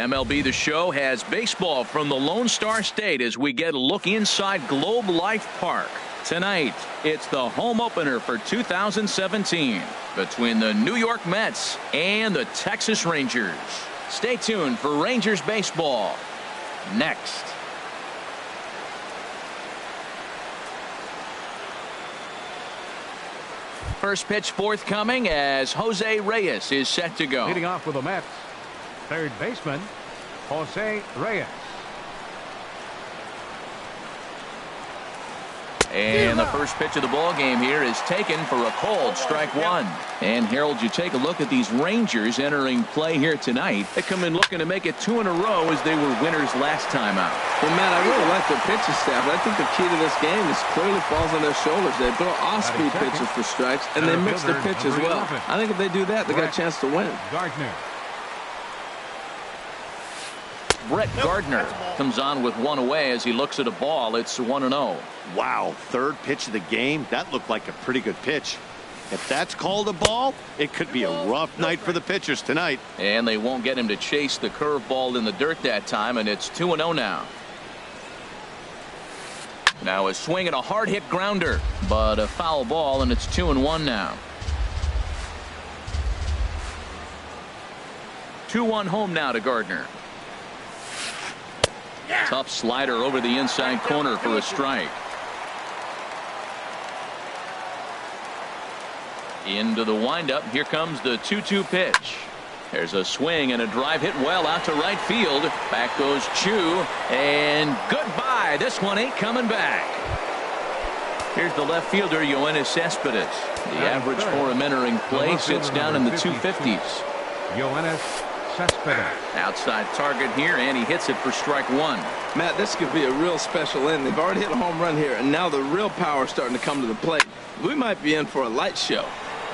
MLB The Show has baseball from the Lone Star State as we get a look inside Globe Life Park. Tonight, it's the home opener for 2017 between the New York Mets and the Texas Rangers. Stay tuned for Rangers baseball next. First pitch forthcoming as Jose Reyes is set to go. Leading off with the Mets, third baseman, Jose Reyes. And the first pitch of the ball game here is taken for a cold strike one. And Harold, you take a look at these Rangers entering play here tonight. They come in looking to make it 2 in a row as they were winners last time out. Well, Matt, I really like their pitching staff. I think the key to this game is clearly falls on their shoulders. They throw off-speed pitches for strikes, and they mix their pitch as well. I think if they do that, they got a chance to win. Gardner. Brett Gardner comes on with one away as he looks at a ball. It's 1-0. Wow, third pitch of the game. That looked like a pretty good pitch. If that's called a ball, it could be a rough night for the pitchers tonight. And they won't get him to chase the curveball in the dirt that time, and it's 2-0 now. Now a swing and a hard hit grounder, but a foul ball, and it's 2-1 now. 2-1 home now to Gardner. Tough slider over the inside corner for a strike. Into the windup. Here comes the 2-2 pitch. There's a swing and a drive hit well out to right field. Back goes Chu, and goodbye. This one ain't coming back. Here's the left fielder, Yoenis Cespedes. The average for him entering play sits down in the 250s. Yoenis Cespedes. Outside target here, and he hits it for strike one. Matt, this could be a real special inning. They've already hit a home run here, and now the real power is starting to come to the plate. We might be in for a light show.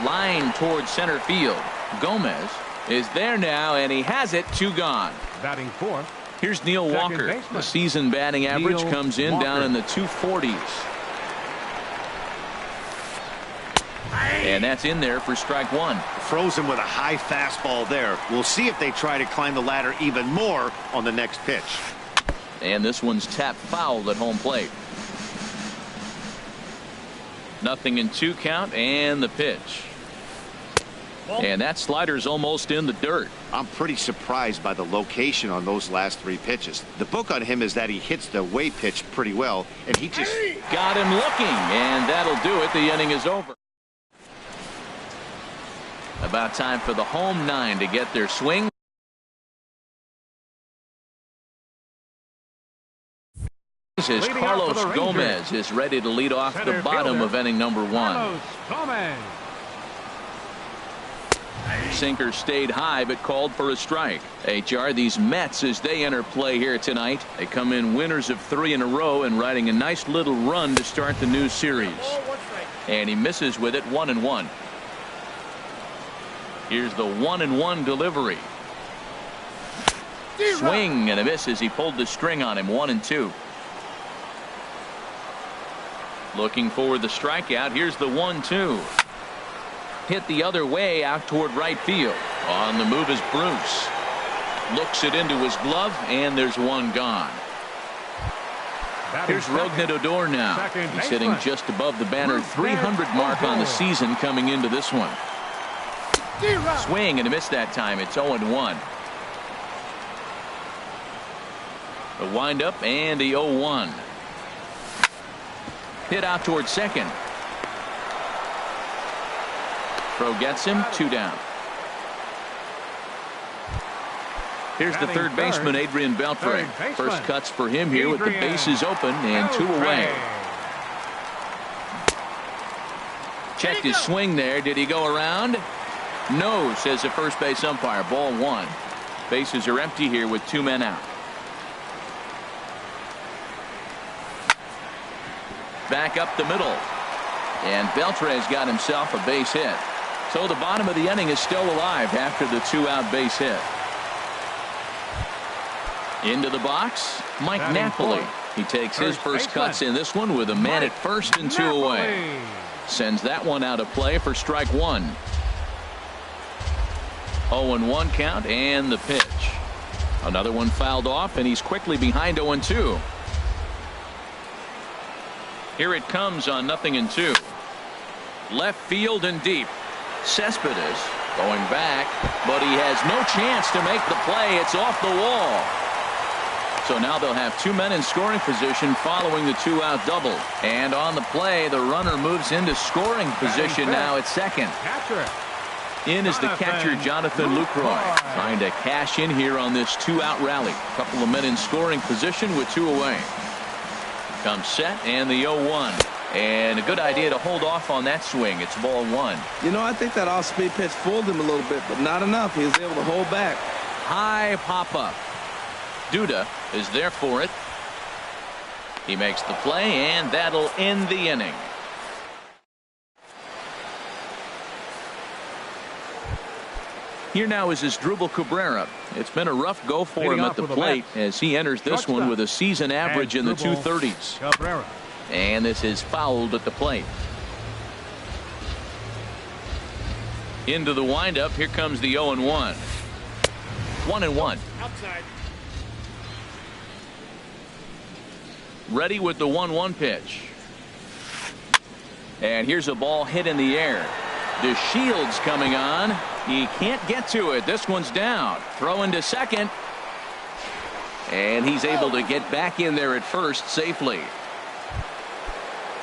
Line towards center field. Gomez is there now, and he has it. 2 gone. Batting fourth. Here's Neil Walker. Baseman. The season batting average Neil comes in Walker. down in the 240s. And that's in there for strike one. Frozen with a high fastball there. We'll see if they try to climb the ladder even more on the next pitch. And this one's tapped foul at home plate. 0-2 count, and the pitch. And that slider's almost in the dirt. I'm pretty surprised by the location on those last 3 pitches. The book on him is that he hits the way pitch pretty well, and he just got him looking, and that'll do it. The inning is over. About time for the home 9 to get their swing. As Carlos Gomez is ready to lead off the bottom of inning number 1. Carlos Gomez. Sinker stayed high but called for a strike. HR, these Mets, as they enter play here tonight, they come in winners of 3 in a row and riding a nice little run to start the new series. And he misses with it. 1-1. Here's the 1-1 delivery. Swing and a miss as he pulled the string on him. 1-2. Looking for the strikeout. Here's the 1-2. Hit the other way out toward right field. On the move is Bruce. Looks it into his glove, and there's one gone. Here's Rougned Odor now. He's hitting just above the banner 300 mark on the season coming into this one. Swing and a miss that time. It's 0-1. The windup and the 0-1. Hit out towards second. Throw gets him. 2 down. Here's the third baseman, Adrian Beltre. First cuts for him here with the bases open and 2 away. Checked his swing there. Did he go around? No, says the first base umpire. Ball 1. Bases are empty here with 2 men out. Back up the middle. And Beltre's got himself a base hit. So the bottom of the inning is still alive after the 2-out base hit. Into the box, Mike Napoli. He takes his first cuts in this one with a man at first and 2 away. Sends that one out of play for strike 1. 0-1 count and the pitch. Another one fouled off, and he's quickly behind 0-2. Here it comes on 0-2. Left field and deep. Cespedes going back, but he has no chance to make the play. It's off the wall. So now they'll have 2 men in scoring position following the 2-out double. And on the play, the runner moves into scoring position now at second. In is the catcher, Jonathan Lucroy, trying to cash in here on this 2-out rally. A couple of men in scoring position with 2 away. Comes set and the 0-1. And a good idea to hold off on that swing. It's ball 1. You know, I think that off-speed pitch fooled him a little bit, but not enough. He was able to hold back. High pop-up. Duda is there for it. He makes the play, and that'll end the inning. Here now is Asdrubal Cabrera. It's been a rough go for him at the plate as he enters this one with a season average in the 230s. And this is fouled at the plate. Into the windup. Here comes the 0-1. 1-1. Outside. Ready with the 1-1 pitch. And here's a ball hit in the air. DeShields coming on. He can't get to it. This one's down. Throw into second. And he's able to get back in there at first safely.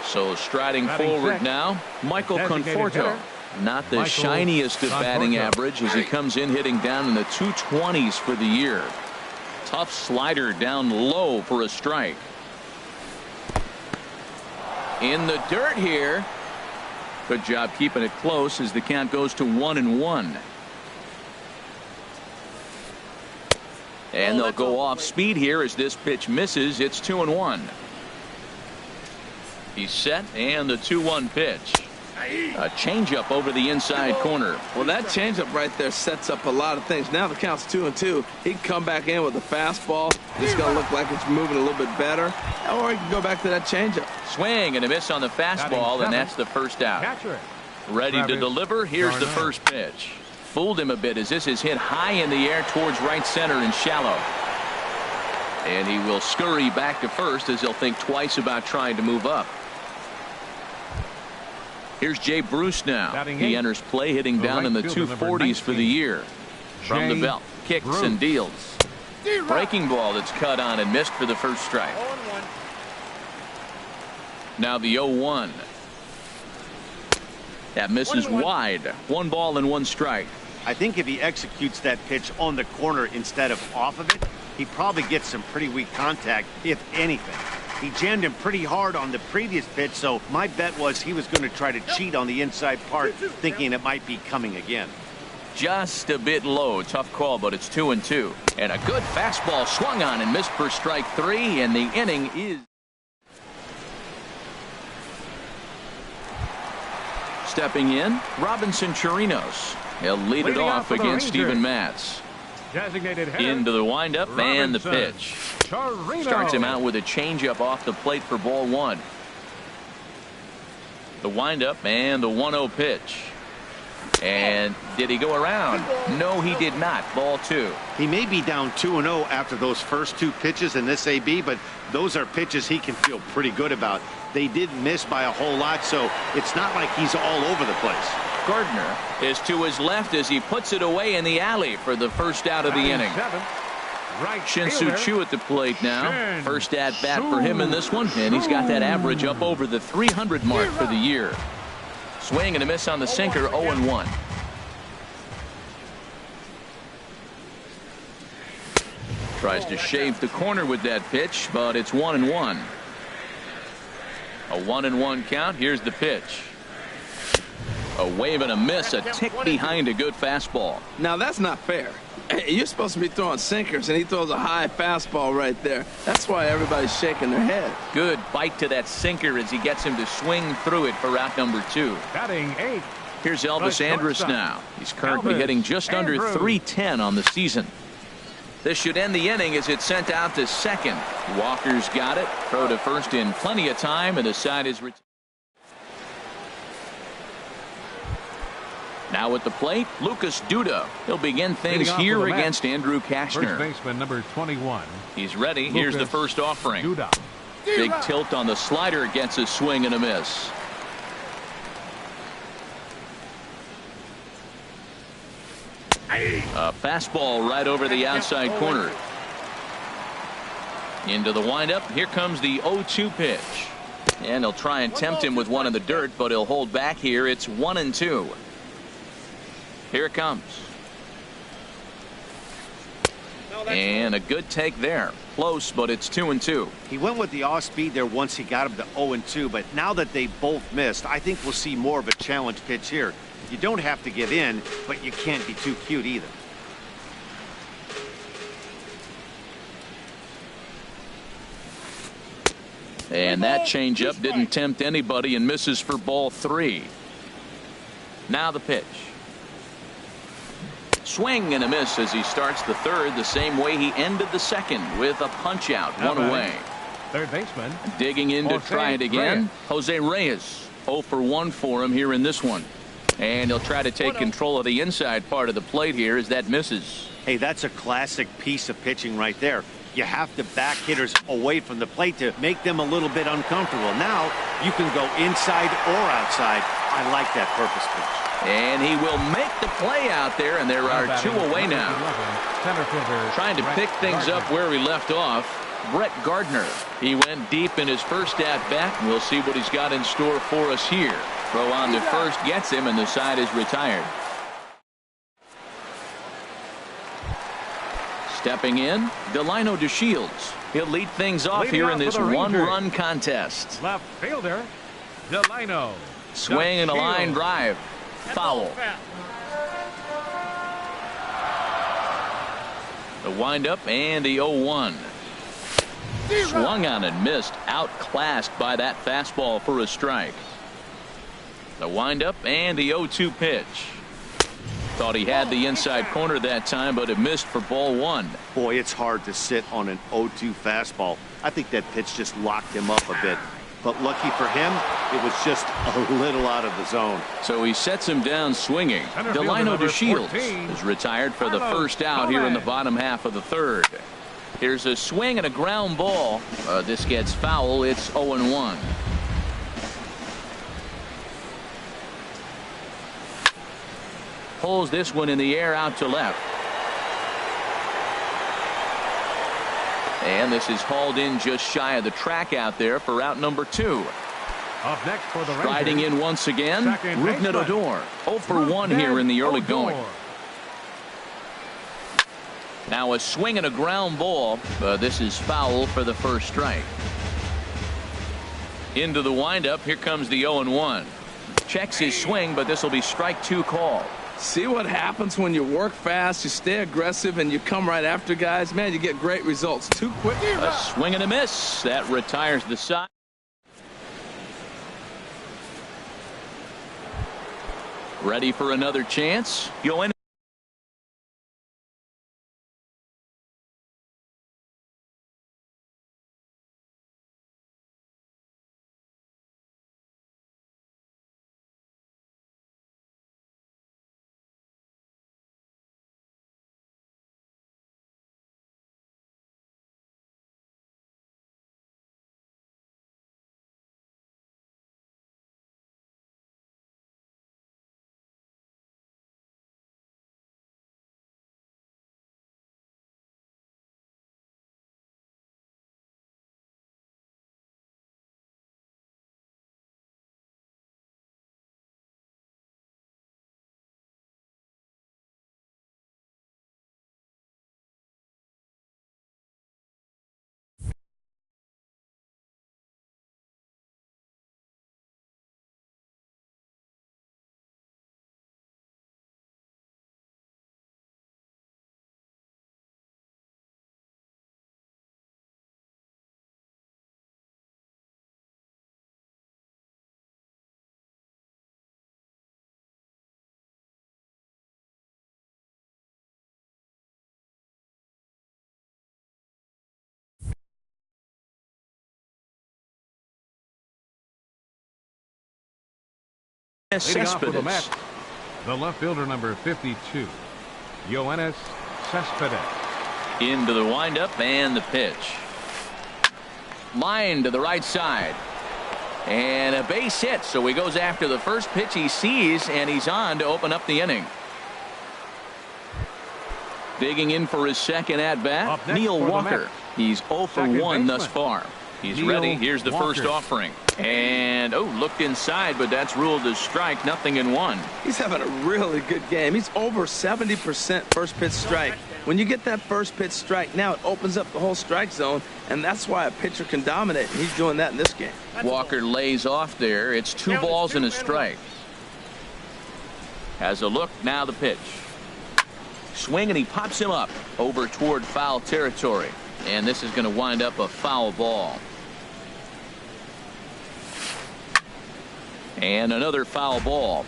So striding forward now, Michael Conforto. Not the shiniest of batting average as he comes in hitting down in the 220s for the year. Tough slider down low for a strike. In the dirt here. Good job keeping it close as the count goes to 1-1. And they'll go off speed here as this pitch misses. It's 2-1. He's set and the 2-1 pitch. A changeup over the inside corner. Well, that changeup right there sets up a lot of things. Now the count's 2-2. He can come back in with a fastball. It's going to look like it's moving a little bit better. Or he can go back to that changeup. Swing and a miss on the fastball, and that's the first out. Ready to deliver. Here's the first pitch. Fooled him a bit as this is hit high in the air towards right center and shallow. And he will scurry back to first as he'll think twice about trying to move up. Here's Jay Bruce now. He enters play hitting down in the 240s for the year. From the belt, kicks and deals. Breaking ball that's cut on and missed for the first strike. Now the 0-1. That misses wide. 1 ball and 1 strike. I think if he executes that pitch on the corner instead of off of it, he probably gets some pretty weak contact, if anything. He jammed him pretty hard on the previous pitch, so my bet was he was going to try to cheat on the inside part, thinking it might be coming again. Just a bit low. Tough call, but it's 2-2. And a good fastball swung on and missed for strike 3, and the inning is. Stepping in, Robinson Chirinos. He'll lead it off against Steven Matz. Into the windup and the pitch. Starts him out with a changeup off the plate for ball 1. The windup and the 1-0 pitch. And did he go around? No, he did not. Ball 2. He may be down 2-0 after those first 2 pitches in this AB, but those are pitches he can feel pretty good about. They did miss by a whole lot, so it's not like he's all over the place. Gardner is to his left as he puts it away in the alley for the first out of the inning. Shin-Soo Choo at the plate now. First at bat for him in this one, and he's got that average up over the 300 mark for the year. Swing and a miss on the sinker. 0-1. Tries to shave the corner with that pitch, but it's 1-1. A 1-1 count. Here's the pitch. A wave and a miss, a tick behind a good fastball. Now that's not fair. You're supposed to be throwing sinkers, and he throws a high fastball right there. That's why everybody's shaking their head. Good bite to that sinker as he gets him to swing through it for out number 2. Batting 8. Here's Elvis Andrus now. He's currently hitting just under .310 on the season. This should end the inning as it's sent out to second. Walker's got it. Throw to first in plenty of time, and the side is retired. Now at the plate, Lucas Duda. He'll begin things here against Andrew Kashner. First baseman number 21. He's ready. Here's the first offering. Duda. Big tilt on the slider, gets a swing and a miss. A fastball right over the outside corner. Into the windup. Here comes the 0-2 pitch. And he'll try and tempt him with one in the dirt, but he'll hold back here. It's 1-2. Here it comes. And a good take there. Close, but it's 2-2. He went with the off speed there once he got him to 0-2, but now that they both missed, I think we'll see more of a challenge pitch here. You don't have to give in, but you can't be too cute either. And that changeup didn't tempt anybody and misses for ball 3. Now the pitch. Swing and a miss as he starts the third the same way he ended the second with a punch out, one away. Third baseman. Digging in to try it again. Jose Reyes. 0 for 1 for him here in this one. And he'll try to take control of the inside part of the plate here as that misses. Hey, that's a classic piece of pitching right there. You have to back hitters away from the plate to make them a little bit uncomfortable. Now you can go inside or outside. I like that purpose pitch. And he will make the play out there, and there are 2 away now. Trying to pick things up where he left off. Brett Gardner. He went deep in his first at-bat, and we'll see what he's got in store for us here. Throw on to first gets him, and the side is retired. Stepping in, Delino DeShields. He'll lead things off here in this one-run contest. Left fielder, Delino. Swing and a line drive. Foul. The windup and the 0-1. Swung on and missed. Outclassed by that fastball for a strike. The windup and the 0-2 pitch. Thought he had the inside corner that time, but it missed for ball 1. Boy, it's hard to sit on an 0-2 fastball. I think that pitch just locked him up a bit. But lucky for him, it was just a little out of the zone. So he sets him down swinging. Delino DeShields is retired for the first out here in the bottom half of the third. Here's a swing and a ground ball. This gets foul. It's 0-1. Pulls this one in the air out to left. And this is hauled in just shy of the track out there for out number 2. Up next for the Rangers. Riding in once again, Rougned Odor. 0 for 1 here in the early going. Now a swing and a ground ball. This is foul for the first strike. Into the windup. Here comes the 0-1. Checks his swing, but this will be strike 2 call. See what happens when you work fast, you stay aggressive, and you come right after guys. Man, you get great results too quick. A swing and a miss. That retires the side. Ready for another chance. Go in. Cespedes. The left fielder, number 52, Yoenis Cespedes. Into the windup and the pitch. Line to the right side. And a base hit, so he goes after the first pitch he sees, and he's on to open up the inning. Digging in for his second at-bat, Neil Walker. He's 0 for 1 thus far. He's ready. Here's the first offering. And, looked inside, but that's ruled as strike. 0-1. He's having a really good game. He's over 70% first pitch strike. When you get that first pitch strike, now it opens up the whole strike zone, and that's why a pitcher can dominate. And he's doing that in this game. Walker lays off there. It's 2 balls and a strike. Has a look. Now the pitch. Swing, and he pops him up over toward foul territory. And this is going to wind up a foul ball. And another foul ball.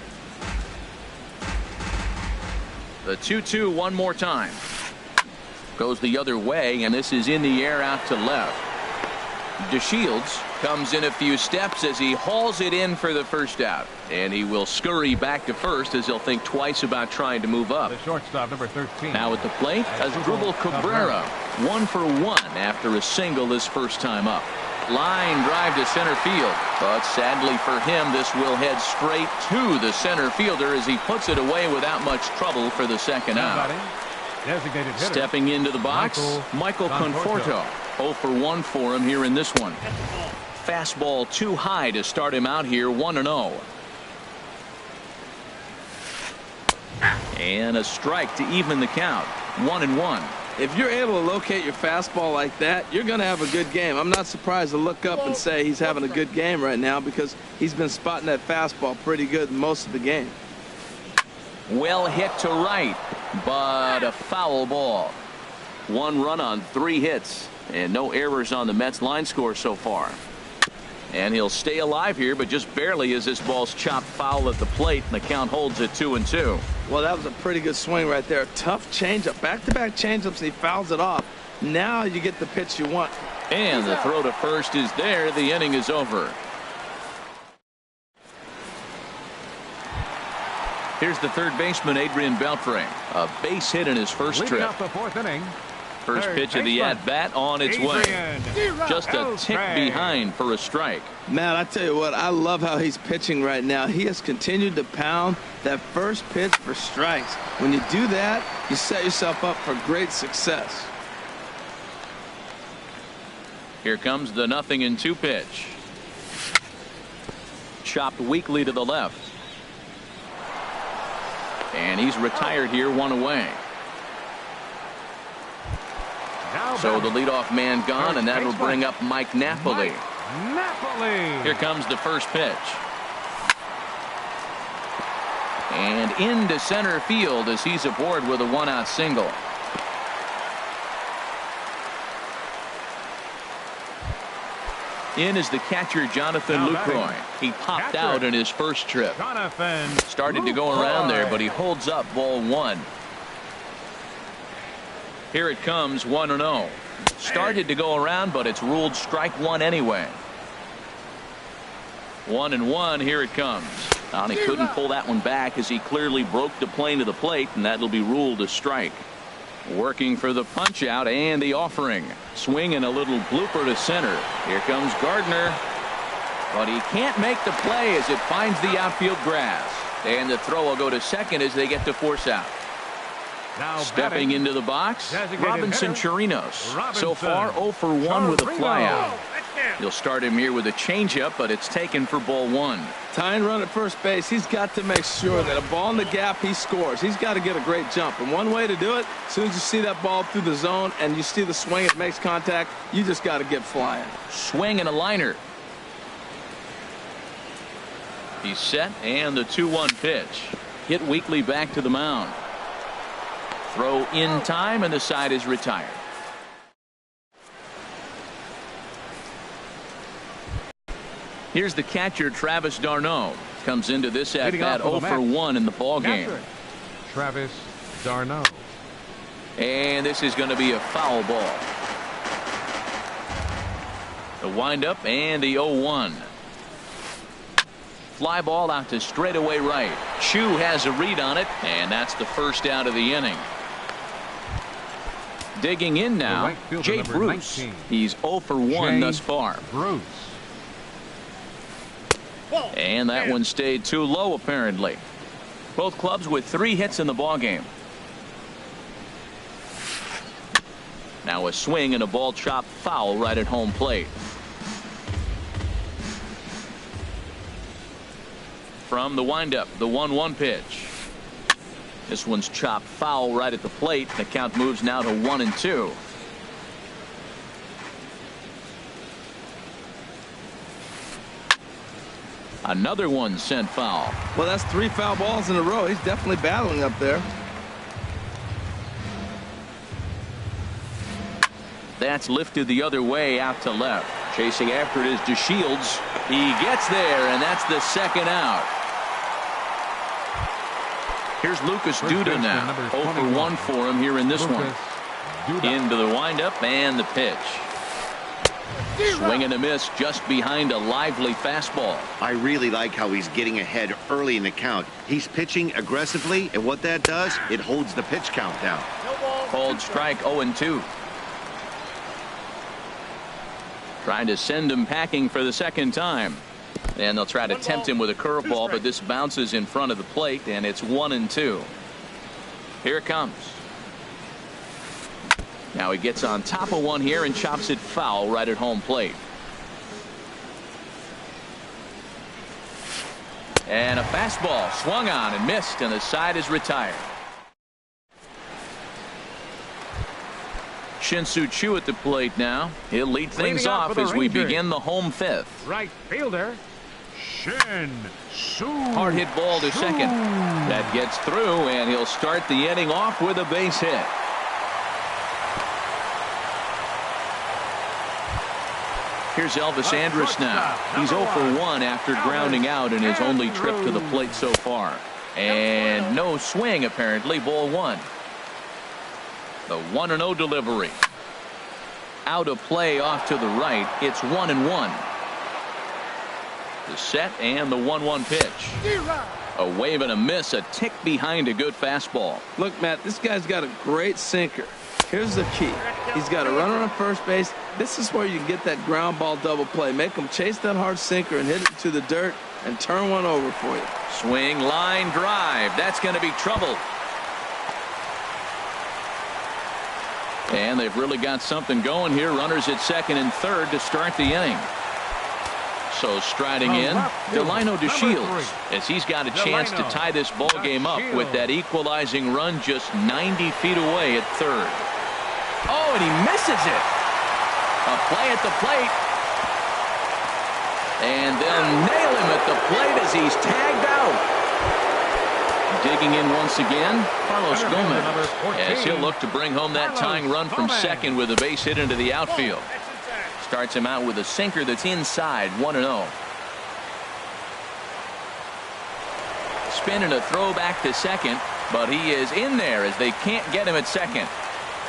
The 2-2 one more time. Goes the other way, and this is in the air out to left. DeShields comes in a few steps as he hauls it in for the first out. And he will scurry back to first as he'll think twice about trying to move up. The shortstop, number 13. Now at the plate, Asdrubal Cabrera. 1 for 1 after a single his first time up. Line drive to center field. But sadly for him, this will head straight to the center fielder as he puts it away without much trouble for the second out. Designated hitter. Stepping into the box, Michael Conforto. 0 for 1 for him here in this one. Fastball too high to start him out here. 1-0. And a strike to even the count. 1-1. If you're able to locate your fastball like that, you're going to have a good game. I'm not surprised to look up and say he's having a good game right now because he's been spotting that fastball pretty good most of the game. Well hit to right, but a foul ball. 1 run on 3 hits, and no errors on the Mets line score so far. And he'll stay alive here, but just barely as this ball's chopped foul at the plate, and the count holds at 2-2. Well, that was a pretty good swing right there. Tough changeup, back-to-back changeups, and he fouls it off. Now you get the pitch you want. And the throw to first is there. The inning is over. Here's the third baseman, Adrian Beltre. A base hit in his first trip. Off the 4th inning. First pitch of the at-bat on its way. Just a tick behind for a strike. Man, I tell you what, I love how he's pitching right now. He has continued to pound that first pitch for strikes. When you do that, you set yourself up for great success. Here comes the 0-2 pitch. Chopped weakly to the left. And he's retired here, 1 away. So the leadoff man gone, and that'll bring up Mike Napoli. Here comes the first pitch. And into center field as he's aboard with a 1-out single. In is the catcher, Jonathan Lucroy. He popped out in his first trip. Started to go around there, but he holds up ball 1. Here it comes, 1-0. Started to go around, but it's ruled strike 1 anyway. 1-1. Here it comes. And he couldn't pull that one back as he clearly broke the plane to the plate, and that'll be ruled a strike. Working for the punch out and the offering. Swinging a little blooper to center. Here comes Gardner. But he can't make the play as it finds the outfield grass. And the throw will go to second as they get to force out. Now stepping into the box, Robinson Chirinos. So far 0 for 1 with a flyout. You'll start him here with a changeup, but it's taken for ball 1. Tying run at first base, he's got to make sure that a ball in the gap he scores. He's got to get a great jump, and one way to do it, as soon as you see that ball through the zone and you see the swing, it makes contact, you just got to get flying. Swing and a liner. He's set, and the 2-1 pitch. Hit weakly back to the mound. Throw in time, and the side is retired. Here's the catcher, Travis d'Arnaud. Comes into this at-bat 0 for 1 in the ballgame. Travis d'Arnaud. And this is going to be a foul ball. The windup and the 0-1. Fly ball out to straightaway right. Chu has a read on it, and that's the first out of the inning. Digging in now, right fielder, Jay number Bruce. 19. He's 0 for 1 thus far. Bruce. And that one stayed too low, apparently. Both clubs with 3 hits in the ballgame. Now a swing and a ball chopped foul right at home plate. From the windup, the 1-1 pitch. This one's chopped foul right at the plate. The count moves now to 1-2. Another one sent foul. Well, that's 3 foul balls in a row. He's definitely battling up there. That's lifted the other way out to left. Chasing after it is DeShields. He gets there, and that's the second out. Here's Lucas Duda now. 0 for 1 for him here in this one. Into the windup and the pitch. Swing and a miss just behind a lively fastball. I really like how he's getting ahead early in the count. He's pitching aggressively, and what that does, it holds the pitch count down. Called strike 0-2. Trying to send him packing for the second time. And they'll try to tempt him with a curveball, but this bounces in front of the plate, and it's 1-2. Here it comes. Now he gets on top of one here and chops it foul right at home plate. And a fastball swung on and missed, and the side is retired. Shin-Soo Choo at the plate now. He'll lead things off as we begin the home 5th. Right fielder, Shin-Soo. Hard hit ball to second. That gets through, and he'll start the inning off with a base hit. Here's Elvis Andrus now. He's 0 for 1 after grounding out in his only trip to the plate so far. And no swing, apparently. Ball 1. The 1-0 delivery. Out of play off to the right. It's 1-1. The set and the 1-1 pitch. A wave and a miss, a tick behind a good fastball. Look, Matt, this guy's got a great sinker. Here's the key. He's got a runner on first base. This is where you get that ground ball double play. Make him chase that hard sinker and hit it to the dirt and turn one over for you. Swing, line, drive. That's going to be trouble. And they've really got something going here. Runners at second and third to start the inning. So striding in, Delino DeShields, as he's got a chance to tie this ball game up with that equalizing run just 90 feet away at third. Oh, and he misses it. A play at the plate. And they'll nail him at the plate as he's tagged out. Digging in once again, Carlos Gomez, as he'll look to bring home that tying run from second with a base hit into the outfield. Starts him out with a sinker that's inside, 1-0. Spin and a throw back to second, but he is in there as they can't get him at second.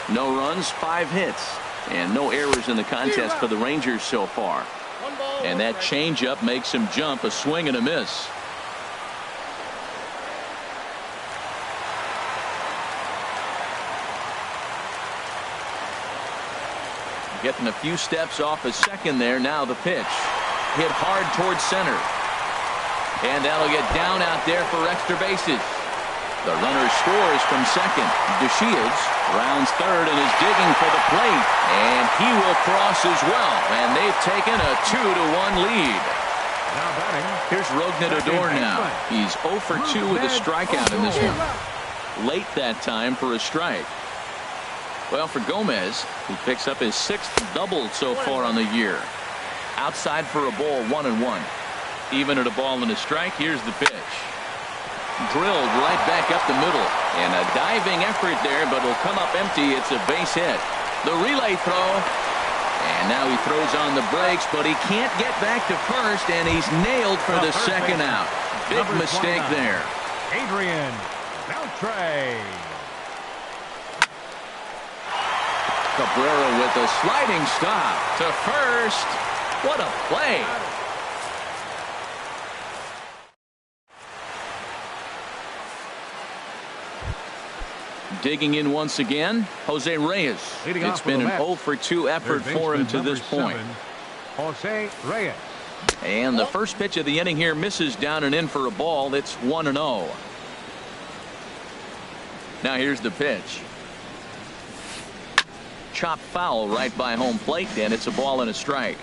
No runs, 5 hits, and no errors in the contest for the Rangers so far. And that changeup makes him jump, a swing and a miss. Getting a few steps off a second there. Now the pitch. Hit hard towards center. And that'll get down out there for extra bases. The runner scores from second. DeShields rounds third and is digging for the plate. And he will cross as well. And they've taken a 2-1 lead. Here's Rougned Odor now. He's 0 for 2 with a strikeout in this one. Late that time for a strike. Well, for Gomez, he picks up his 6th double so far on the year. Outside for a ball, 1-1. Even at a ball and a strike, here's the pitch. Drilled right back up the middle. And a diving effort there, but it'll come up empty. It's a base hit. The relay throw. And now he throws on the brakes, but he can't get back to first, and he's nailed for the second out. Big mistake there. Adrian Beltre. Cabrera with a sliding stop to first. What a play. Digging in once again, Jose Reyes. It's been an 0 for 2 effort for him to this point. Jose Reyes. And the first pitch of the inning here misses down and in for a ball. It's 1-0. Now here's the pitch. Chop foul right by home plate, and it's a ball and a strike.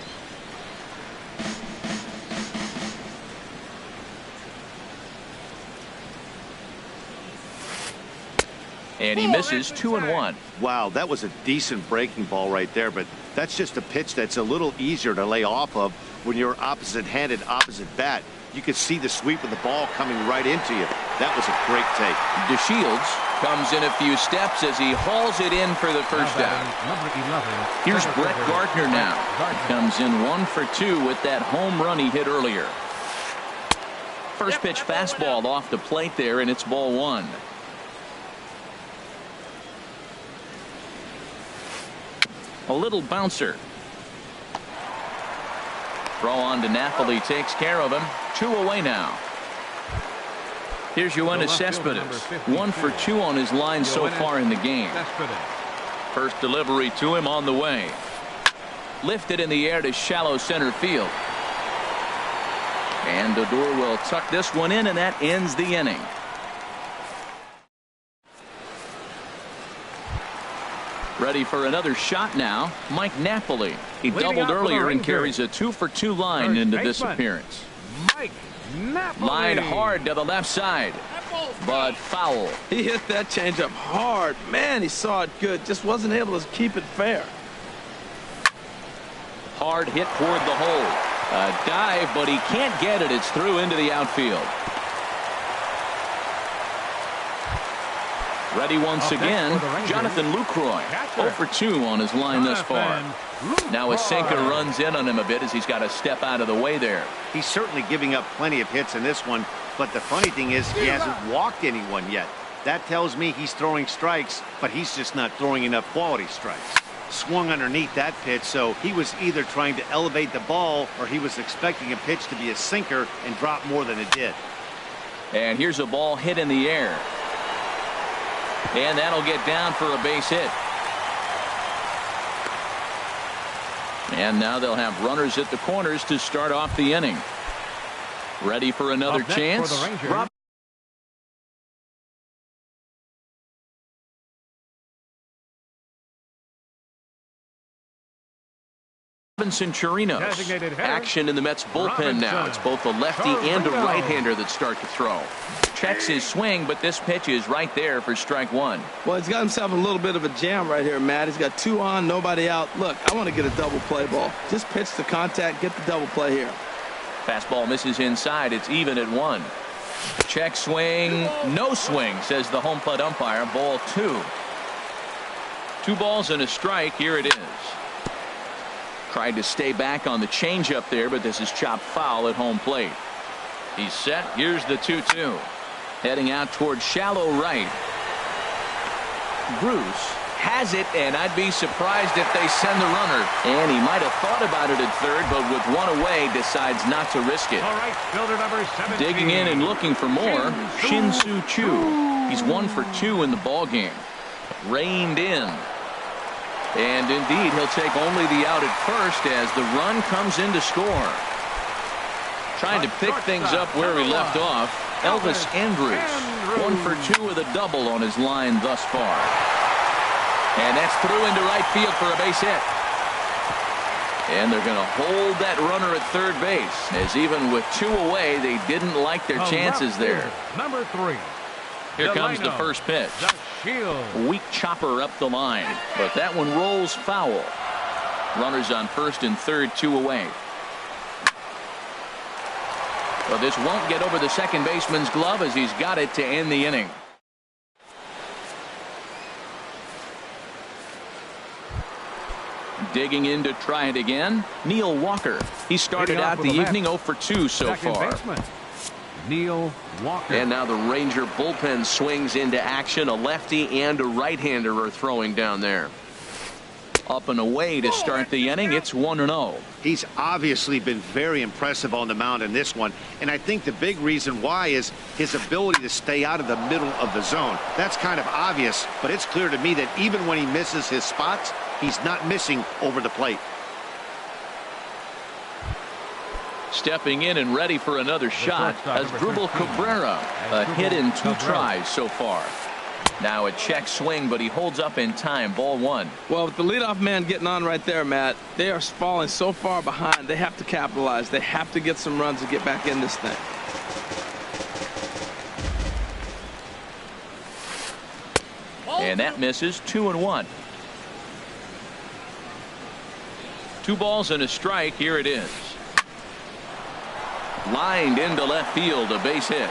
And he misses 2-1. Wow, that was a decent breaking ball right there, but that's just a pitch that's a little easier to lay off of when you're opposite-handed, opposite bat. You could see the sweep of the ball coming right into you. That was a great take. DeShields comes in a few steps as he hauls it in for the first out. Here's Brett Gardner now. Comes in 1 for 2 with that home run he hit earlier. First pitch fastball off the plate there, and it's ball 1. A little bouncer. Throw on to Napoli takes care of him. 2 away now. Here's Yoenis Cespedes. 1 for 2 on his line so far in the game. First delivery to him on the way. Lifted in the air to shallow center field. And Odor will tuck this one in, and that ends the inning. Ready for another shot now, Mike Napoli. He doubled earlier and carries a 2 for 2 line into this appearance. Mike Napoli. Line hard to the left side, but foul. He hit that changeup hard. Man, he saw it good. Just wasn't able to keep it fair. Hard hit toward the hole. A dive, but he can't get it. It's through into the outfield. Ready once again, Jonathan Lucroy. 0 for 2 on his line thus far. Now a sinker runs in on him a bit as he's got to step out of the way there. He's certainly giving up plenty of hits in this one, but the funny thing is he hasn't walked anyone yet. That tells me he's throwing strikes, but he's just not throwing enough quality strikes. Swung underneath that pitch, so he was either trying to elevate the ball or he was expecting a pitch to be a sinker and drop more than it did. And here's a ball hit in the air. And that'll get down for a base hit. And now they'll have runners at the corners to start off the inning. Ready for another chance? Robinson Chirinos. Action in the Mets bullpen now. It's both a lefty and a right-hander that start to throw. Checks his swing, but this pitch is right there for strike 1. Well, he's got himself a little bit of a jam right here, Matt. He's got 2 on, nobody out. Look, I want to get a double play ball. Just pitch the contact, get the double play here. Fastball misses inside. It's even at 1. Check swing, no swing, says the home plate umpire. Ball 2. 2 balls and a strike. Here it is. Tried to stay back on the changeup there, but this is chopped foul at home plate. He's set. Here's the 2-2. Heading out towards shallow right. Bruce has it, and I'd be surprised if they send the runner. And he might have thought about it at third, but with 1 away, decides not to risk it. All right, fielder number 17. Digging in and looking for more, Shin-Soo Choo. He's 1 for 2 in the ball game. Reined in. And indeed, he'll take only the out at first as the run comes in to score. Trying to pick things up where he left off, Elvis Andrus. 1 for 2 with a double on his line thus far. And that's through into right field for a base hit. And they're going to hold that runner at third base, as even with 2 away, they didn't like their chances there. Number 3. Here comes the first pitch. Weak chopper up the line, but that one rolls foul. Runners on first and third, 2 away. Well, this won't get over the second baseman's glove as he's got it to end the inning. Digging in to try it again, Neil Walker. He started out the evening 0 for 2 so far. Neil Walker. And now the Ranger bullpen swings into action. A lefty and a right-hander are throwing down there. Up and away to start the inning. It's 1-0. He's obviously been very impressive on the mound in this one, and I think the big reason why is his ability to stay out of the middle of the zone. That's kind of obvious, but it's clear to me that even when he misses his spots, he's not missing over the plate. Stepping in and ready for another shot as Drupal Cabrera. A hit in 2 tries so far. Now a check swing, but he holds up in time. Ball 1. Well, with the leadoff man getting on right there, Matt, they are falling so far behind. They have to capitalize. They have to get some runs to get back in this thing. And that misses. 2-1. 2 balls and a strike. Here it is. Lined into left field, a base hit.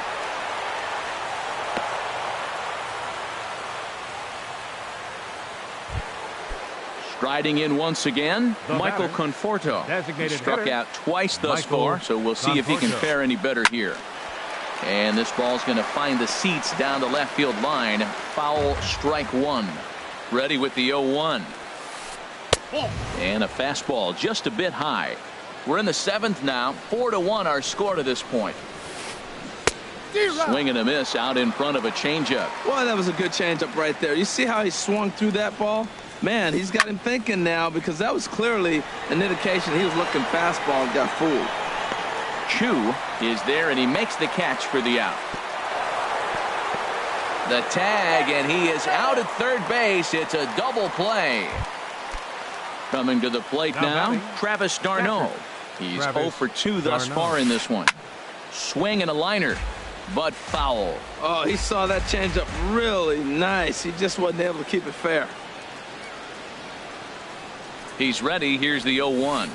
Striding in once again, Michael Conforto. Struck out twice thus far, so we'll see if he can fare any better here. And this ball's going to find the seats down the left field line. Foul, strike 1. Ready with the 0-1. And a fastball just a bit high. We're in the 7th now. 4-1 our score to this point. Swing and a miss out in front of a changeup. Boy, that was a good changeup right there. You see how he swung through that ball? Man, he's got him thinking now, because that was clearly an indication he was looking fastball and got fooled. Chu is there, and he makes the catch for the out. The tag, and he is out at third base. It's a double play. Coming to the plate now, Travis d'Arnaud. He's 0 for 2 thus far in this one. Swing and a liner, but foul. Oh, he saw that changeup really nice. He just wasn't able to keep it fair. He's ready. Here's the 0-1.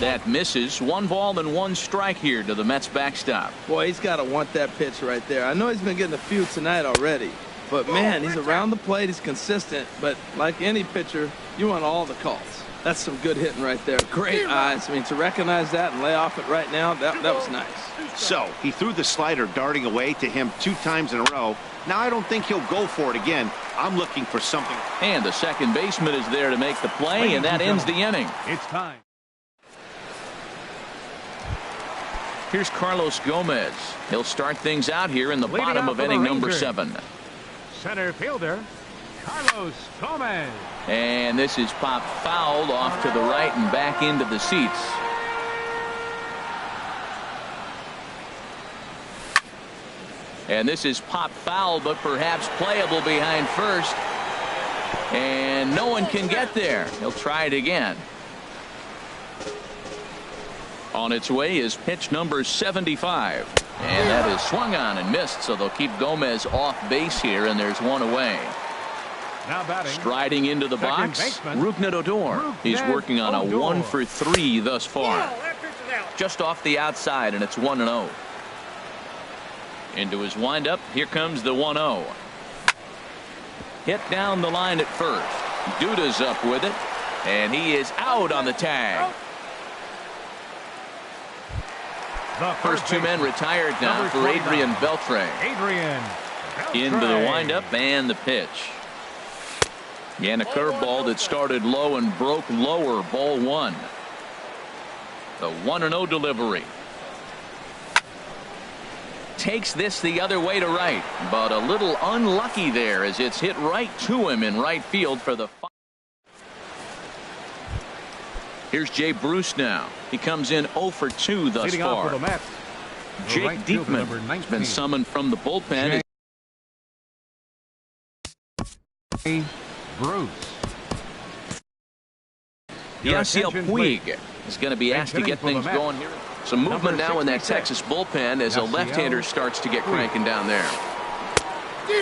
That misses. 1 ball and 1 strike here to the Mets backstop. Boy, he's got to want that pitch right there. I know he's been getting a few tonight already, but man, he's around the plate. He's consistent, but like any pitcher, you want all the calls. That's some good hitting right there. Great eyes. I mean, to recognize that and lay off it right now, that was nice. So he threw the slider darting away to him 2 times in a row. Now I don't think he'll go for it again. I'm looking for something. And the second baseman is there to make the play, and that ends the inning. It's time. Here's Carlos Gomez. He'll start things out here in the bottom of inning number 7. Center fielder, Carlos Gomez. And this is popped foul off to the right and back into the seats. And this is popped foul, but perhaps playable behind first. And no one can get there. He'll try it again. On its way is pitch number 75. And that is swung on and missed, so they'll keep Gomez off base here, and there's 1 away. Now batting. Striding into the box, Rougned Odor. He's working on a 1 for 3 thus far. Just off the outside, and it's 1-0. Into his windup, here comes the 1-0. Hit down the line at first. Duda's up with it, and he is out on the tag. First 2 men retired now for Adrian Beltre. Into the windup and the pitch. And a curveball that started low and broke lower. Ball 1. The 1-0 delivery. Takes this the other way to right, but a little unlucky there as it's hit right to him in right field for the. Here's Jay Bruce now. He comes in 0 for 2 thus far. Jake Diekman has been summoned from the bullpen. Bruce. Yasiel Puig is going to be asked to get things going here. Some movement now in that Texas bullpen as a left-hander starts to get cranking down there.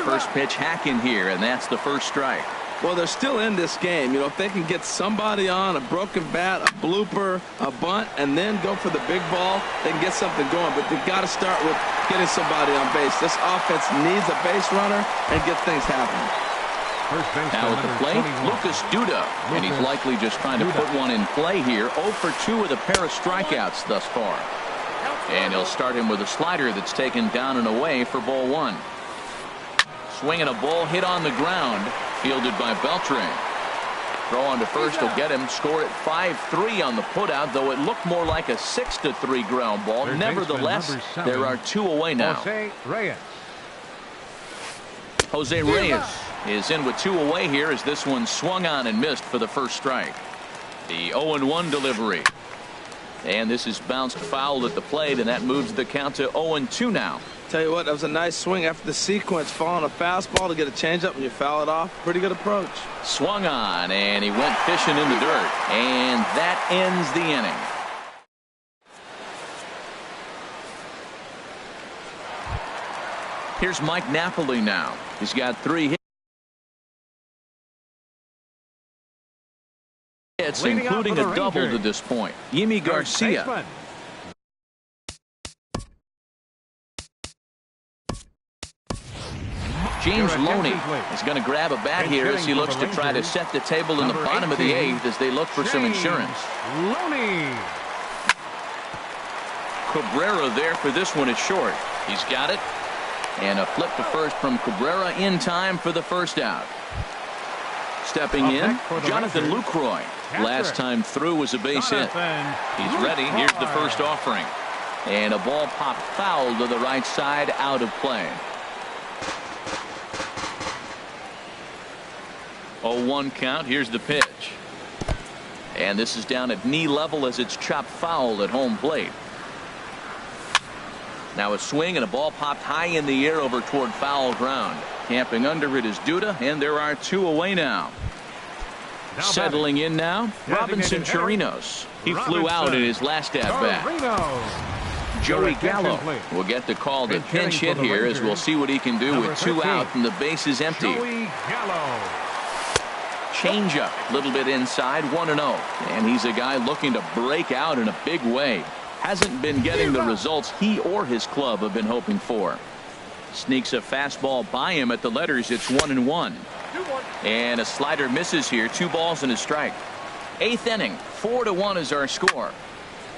First pitch hack in here, and that's the first strike. Well, they're still in this game. You know, if they can get somebody on, a broken bat, a blooper, a bunt, and then go for the big ball, they can get something going. But they've got to start with getting somebody on base. This offense needs a base runner and get things happening. Now at the plate, Lucas Duda, and he's likely just trying to put one in play here. 0 for 2 with a pair of strikeouts thus far. And he'll start him with a slider that's taken down and away for ball 1. Swinging a ball hit on the ground, fielded by Beltre. Throw on to first will get him. Score at 5-3 on the putout, though it looked more like a 6-3 ground ball. Third Nevertheless, baseman, number 7, there are 2 away now. Jose Reyes is in with 2 away here as this one swung on and missed for the first strike. The 0-1 delivery. And this is bounced foul at the plate, and that moves the count to 0-2 now. Tell you what, that was a nice swing after the sequence, following a fastball to get a changeup and you foul it off. Pretty good approach. Swung on, and he went fishing in the dirt. And that ends the inning. Here's Mike Napoli now. He's got 3 hits, including a double to this point. Yimi Garcia. James Loney is going to grab a bat here as he looks to try to set the table in the bottom of the 8th as they look for some insurance. Cabrera there for this one at short. He's got it. And a flip to first from Cabrera in time for the first out. Stepping in, Jonathan Lucroy. Last time through was a base hit. He's ready. Here's the first offering. And a ball popped foul to the right side, out of play. 0-1 count. Here's the pitch. And this is down at knee level as it's chopped foul at home plate. Now a swing and a ball popped high in the air over toward foul ground. Camping under it is Duda, and there are 2 away now. Settling in now, Robinson Chirinos. He flew out in his last at-bat. Joey Gallo will get the call to pinch hit here as we'll see what he can do with 2 out and the base is empty. Changeup, a little bit inside, 1-0. And he's a guy looking to break out in a big way. Hasn't been getting the results he or his club have been hoping for. Sneaks a fastball by him at the letters. It's 1-1. And a slider misses here. 2 balls and a strike. 8th inning. 4-1 is our score.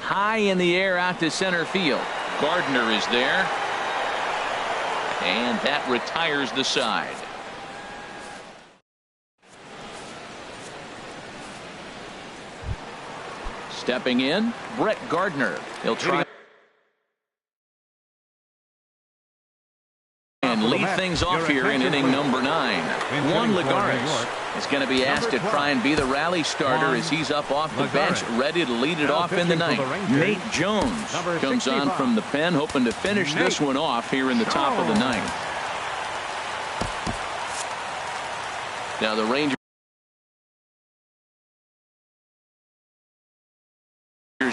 High in the air out to center field. Gardner is there. And that retires the side. Stepping in, Brett Gardner. He'll try and lead things off here in inning number 9. Juan Lagares is going to be asked to try and be the rally starter as he's up off the bench, ready to lead it off in the 9th. Nate Jones comes on from the pen, hoping to finish this one off here in the top of the 9th. Now the Rangers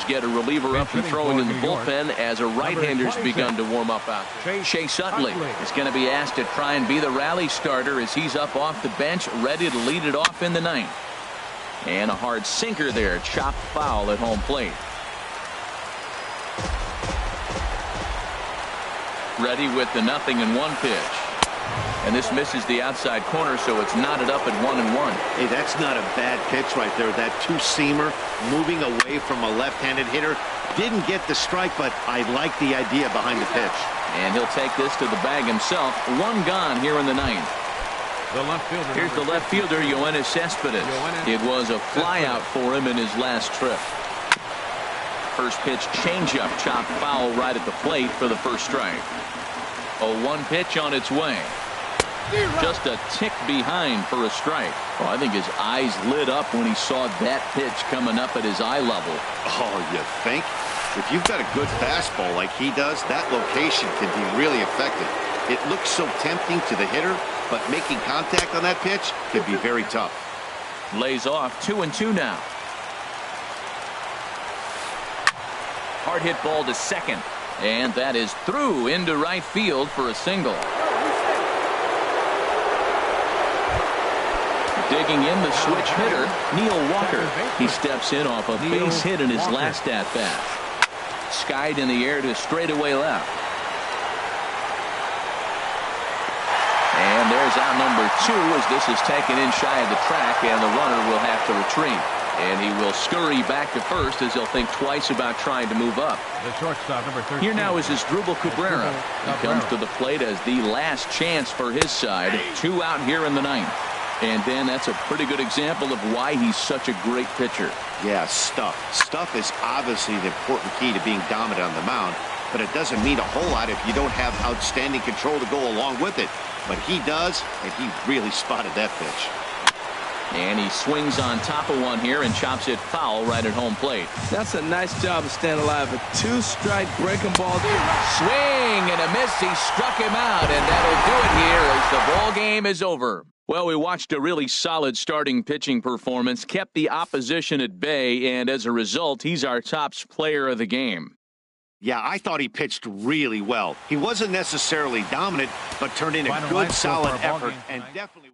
get a reliever up and throwing in the bullpen as a right-hander's begun to warm up out there. Chase Utley is going to be asked to try and be the rally starter as he's up off the bench, ready to lead it off in the 9th. And a hard sinker there, chopped foul at home plate. Ready with the 0-1 pitch. And this misses the outside corner, so it's knotted up at 1-1. Hey, that's not a bad pitch right there. That 2-seamer moving away from a left-handed hitter. Didn't get the strike, but I like the idea behind the pitch. And he'll take this to the bag himself. 1 gone here in the 9th. Here's the left fielder, Yoenis Cespedes. It was a flyout for him in his last trip. First pitch changeup, chopped foul right at the plate for the first strike. 0-1 pitch on its way. Just a tick behind for a strike. Oh, I think his eyes lit up when he saw that pitch coming up at his eye level. Oh, you think? If you've got a good fastball like he does, that location can be really effective. It looks so tempting to the hitter, but making contact on that pitch can be very tough. Lays off 2-2 now. Hard hit ball to second. And that is through into right field for a single. Digging in the switch hitter, Neil Walker. He steps in off a base hit in his last at-bat. Skied in the air to straightaway left. And there's out number 2 as this is taken in shy of the track, and the runner will have to retreat. And he will scurry back to first as he'll think twice about trying to move up. The shortstop, number 13. Here now is Asdrubal Cabrera. He comes to the plate as the last chance for his side. 2 out here in the 9th. And Dan, that's a pretty good example of why he's such a great pitcher. Yeah, stuff. Stuff is obviously the important key to being dominant on the mound, but it doesn't mean a whole lot if you don't have outstanding control to go along with it. But he does, and he really spotted that pitch. And he swings on top of one here and chops it foul right at home plate. That's a nice job of staying alive. A two-strike breaking ball. Swing and a miss. He struck him out, and that'll do it here as the ball game is over. Well, we watched a really solid starting pitching performance, kept the opposition at bay, and as a result, he's our top player of the game. Yeah, I thought he pitched really well. He wasn't necessarily dominant, but turned in a good, solid effort and definitely...